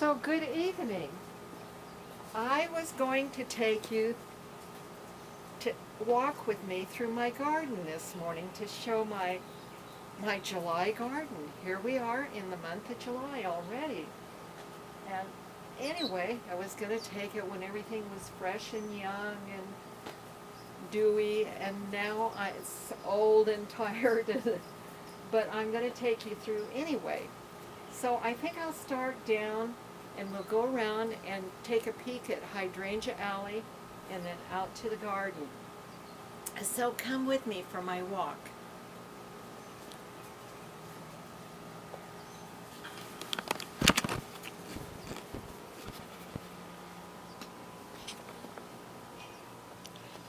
So good evening. I was going to take you to walk with me through my garden this morning to show my July garden. Here we are in the month of July already. And anyway, I was going to take it when everything was fresh and young and dewy, and now it's old and tired, but I'm going to take you through anyway. So I think I'll start down and we'll go around and take a peek at Hydrangea Alley and then out to the garden. So come with me for my walk.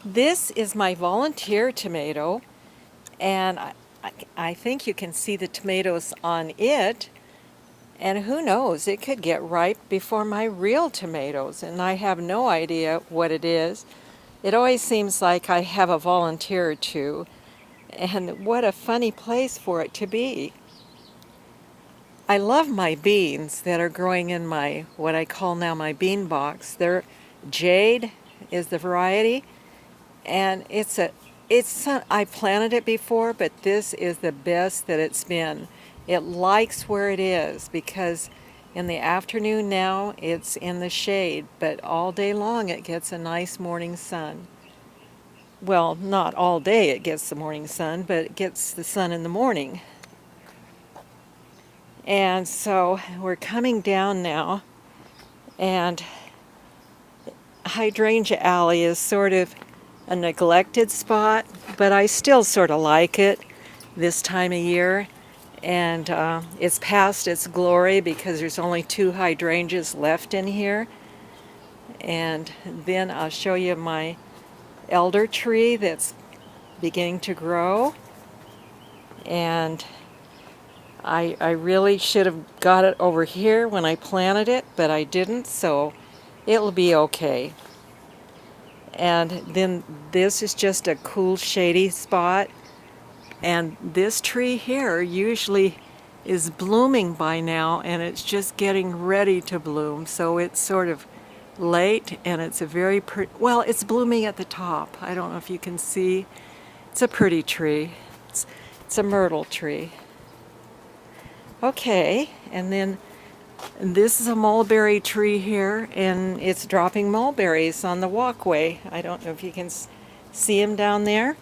This is my volunteer tomato, and I think you can see the tomatoes on it. And who knows, it could get ripe before my real tomatoes, and I have no idea what it is. It always seems like I have a volunteer or two, and what a funny place for it to be. I love my beans that are growing in my, what I call now my bean box. They're Jade is the variety, and I planted it before, but this is the best that it's been. It likes where it is because in the afternoon now it's in the shade, but all day long it gets a nice morning sun. Well, not all day it gets the morning sun, but it gets the sun in the morning. And so we're coming down now, and Hydrangea Alley is sort of a neglected spot, but I still sort of like it this time of year. And it's past its glory because there's only 2 hydrangeas left in here. And then I'll show you my elder tree that's beginning to grow. And I really should have got it over here when I planted it, but I didn't, so it'll be okay. And then this is just a cool, shady spot. And this tree here usually is blooming by now, and it's just getting ready to bloom. So it's sort of late, and it's a very pretty, well, it's blooming at the top. I don't know if you can see. It's a pretty tree. It's a myrtle tree. Okay, and then this is a mulberry tree here, and it's dropping mulberries on the walkway. I don't know if you can see them down there.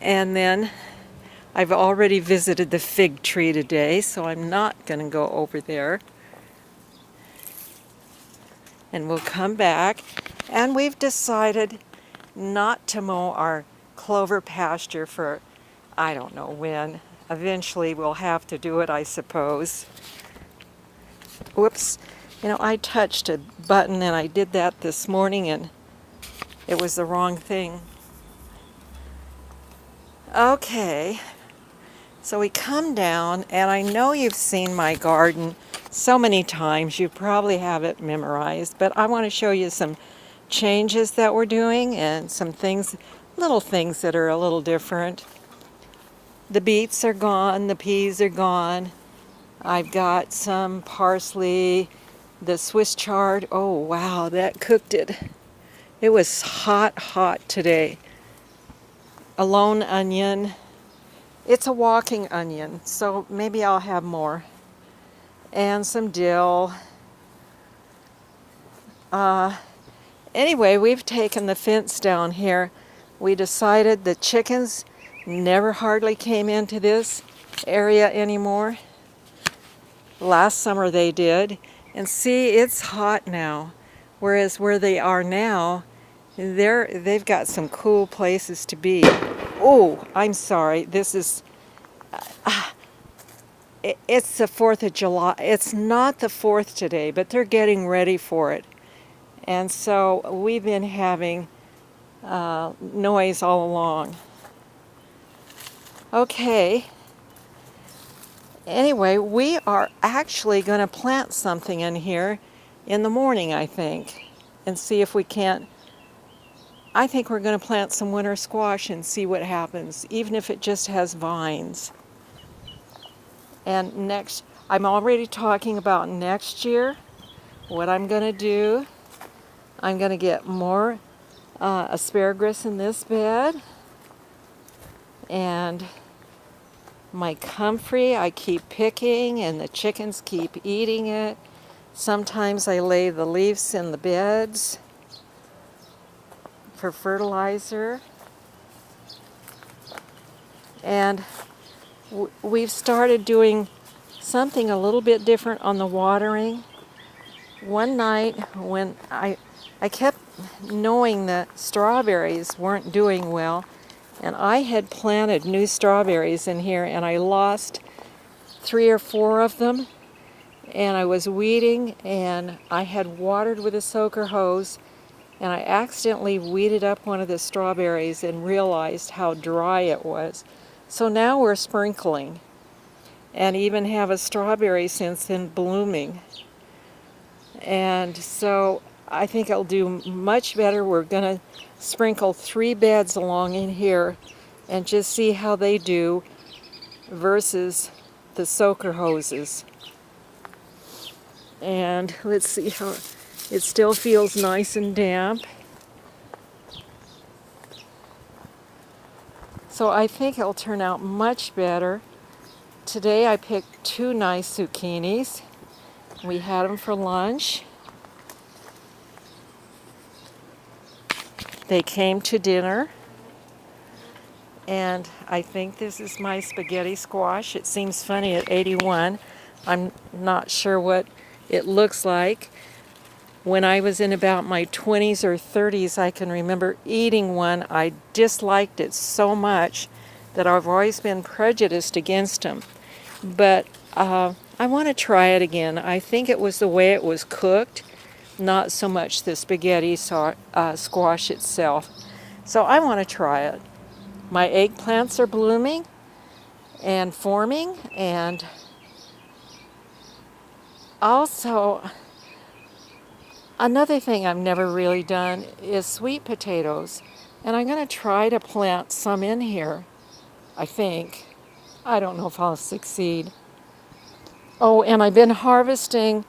And then I've already visited the fig tree today, so I'm not going to go over there. And we'll come back. And we've decided not to mow our clover pasture for, I don't know when. Eventually we'll have to do it, I suppose. Whoops. You know, I touched a button and I did that this morning and it was the wrong thing. Okay, so we come down, and I know you've seen my garden so many times, you probably have it memorized, but I want to show you some changes that we're doing and some things, little things that are a little different. The beets are gone, the peas are gone. I've got some parsley, the Swiss chard. Oh wow, that cooked it. It was hot today. A lone onion. It's a walking onion, so maybe I'll have more. And some dill. Anyway, we've taken the fence down here. We decided the chickens never hardly came into this area anymore. Last summer they did. And see, it's hot now. Whereas where they are now, they've got some cool places to be. Oh, I'm sorry. This is, it's the 4th of July. It's not the 4th today, but they're getting ready for it. And so we've been having noise all along. Okay. Anyway, we are actually going to plant something in here in the morning, I think, and see if we can't. I think we're going to plant some winter squash and see what happens, even if it just has vines. And next, I'm already talking about next year. What I'm going to do, I'm going to get more asparagus in this bed. And my comfrey, I keep picking and the chickens keep eating it. Sometimes I lay the leaves in the beds for fertilizer. And we've started doing something a little bit different on the watering. One night when I kept knowing that strawberries weren't doing well, and I had planted new strawberries in here and I lost 3 or 4 of them, and I was weeding and I had watered with a soaker hose and I accidentally weeded up one of the strawberries and realized how dry it was. So now we're sprinkling and even have a strawberry since then blooming. And so I think it'll do much better. We're going to sprinkle 3 beds along in here and just see how they do versus the soaker hoses. And let's see how it still feels nice and damp. So I think it'll turn out much better. Today I picked 2 nice zucchinis. We had them for lunch. They came to dinner. And I think this is my spaghetti squash. It seems funny at 81. I'm not sure what it looks like. When I was in about my 20s or 30s, I can remember eating one. I disliked it so much that I've always been prejudiced against them. But I want to try it again. I think it was the way it was cooked, not so much the spaghetti squash itself. So I want to try it. My eggplants are blooming and forming, and also another thing I've never really done is sweet potatoes, and I'm going to try to plant some in here, I think. I don't know if I'll succeed. Oh, and I've been harvesting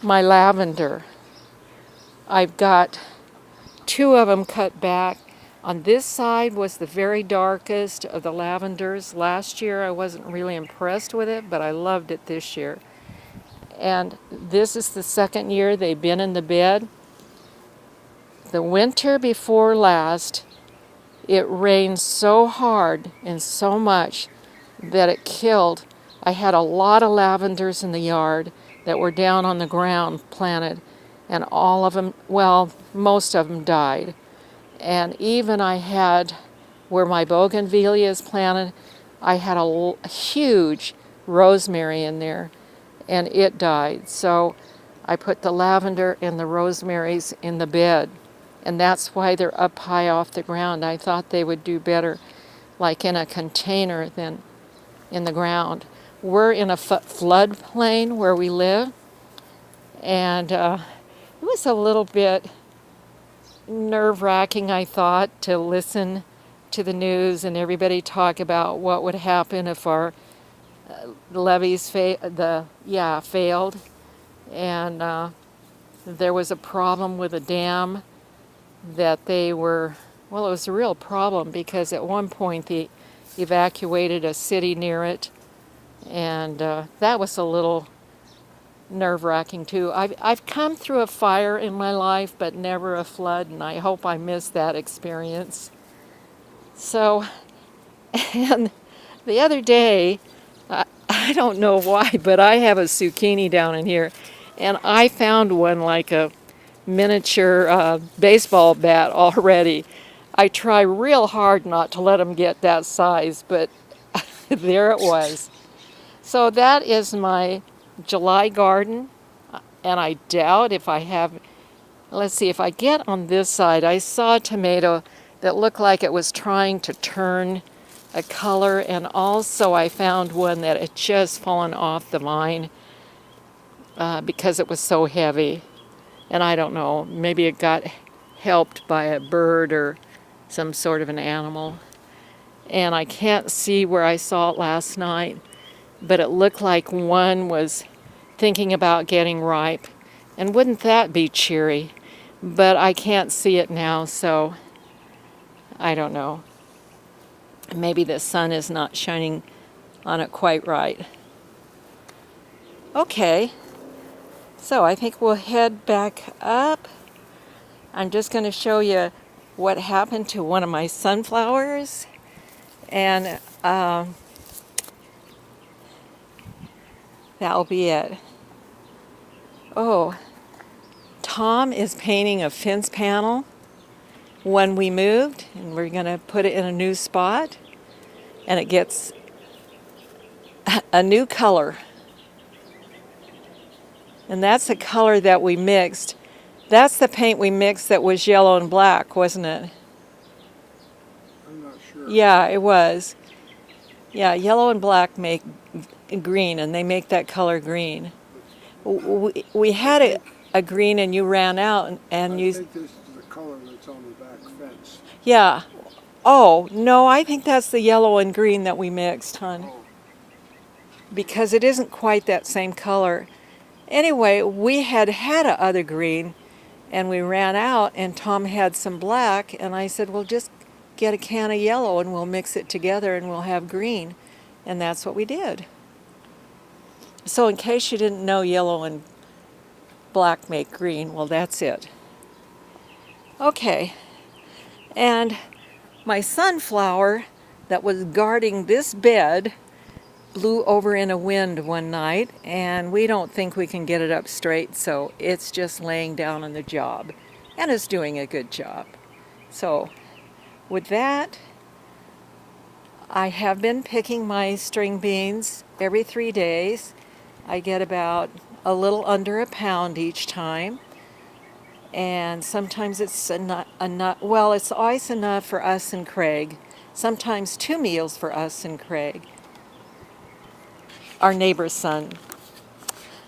my lavender. I've got 2 of them cut back. On this side was the very darkest of the lavenders. Last year I wasn't really impressed with it, but I loved it this year. And this is the 2nd year they've been in the bed. The winter before last, it rained so hard and so much that it killed. I had a lot of lavenders in the yard that were down on the ground planted, and all of them, well, most of them died. And even I had, where my bougainvillea is planted, I had a huge rosemary in there, and it died. So I put the lavender and the rosemaries in the bed, and that's why they're up high off the ground. I thought they would do better like in a container than in the ground. We're in a floodplain where we live, and it was a little bit nerve-wracking, I thought, to listen to the news and everybody talk about what would happen if our levees failed. And there was a problem with a dam that it was a real problem because at one point they evacuated a city near it, and that was a little nerve-wracking too. I've come through a fire in my life, but never a flood, and I hope I miss that experience. So, and the other day, I don't know why, but I have a zucchini down in here, and I found one like a miniature baseball bat already. I try real hard not to let them get that size, but there it was. So that is my July garden, and I doubt if I have, let's see, if I get on this side, I saw a tomato that looked like it was trying to turn a color, and also I found one that had just fallen off the vine because it was so heavy, and I don't know, maybe it got helped by a bird or some sort of an animal, and I can't see where I saw it last night. but it looked like one was thinking about getting ripe. And wouldn't that be cheery? But I can't see it now, so I don't know. Maybe the sun is not shining on it quite right. Okay, so I think we'll head back up. I'm just going to show you what happened to one of my sunflowers. And that'll be it. Oh, Tom is painting a fence panel when we moved, and we're going to put it in a new spot, and it gets a new color. And that's the color that we mixed. That's the paint we mixed that was yellow and black, wasn't it? I'm not sure. Yeah, it was. Yeah, yellow and black make green, and they make that color green. We had a green, and you ran out, and I you... think this is the color that's on the back fence. Yeah. Oh, no, I think that's the yellow and green that we mixed, hon. Oh, Because it isn't quite that same color. Anyway, we had a other green, and we ran out, and Tom had some black, and I said, well, just get a can of yellow, and we'll mix it together, and we'll have green. And that's what we did. So in case you didn't know yellow and black make green, well, that's it. Okay. And my sunflower that was guarding this bed blew over in a wind one night, and we don't think we can get it up straight, so it's just laying down on the job, and it's doing a good job. So with that, I have been picking my string beans every 3 days. I get about a little under a pound each time, and sometimes it's enough. Well, it's always enough for us and Craig. Sometimes 2 meals for us and Craig, our neighbor's son.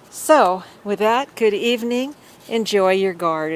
So, with that, good evening. Enjoy your garden.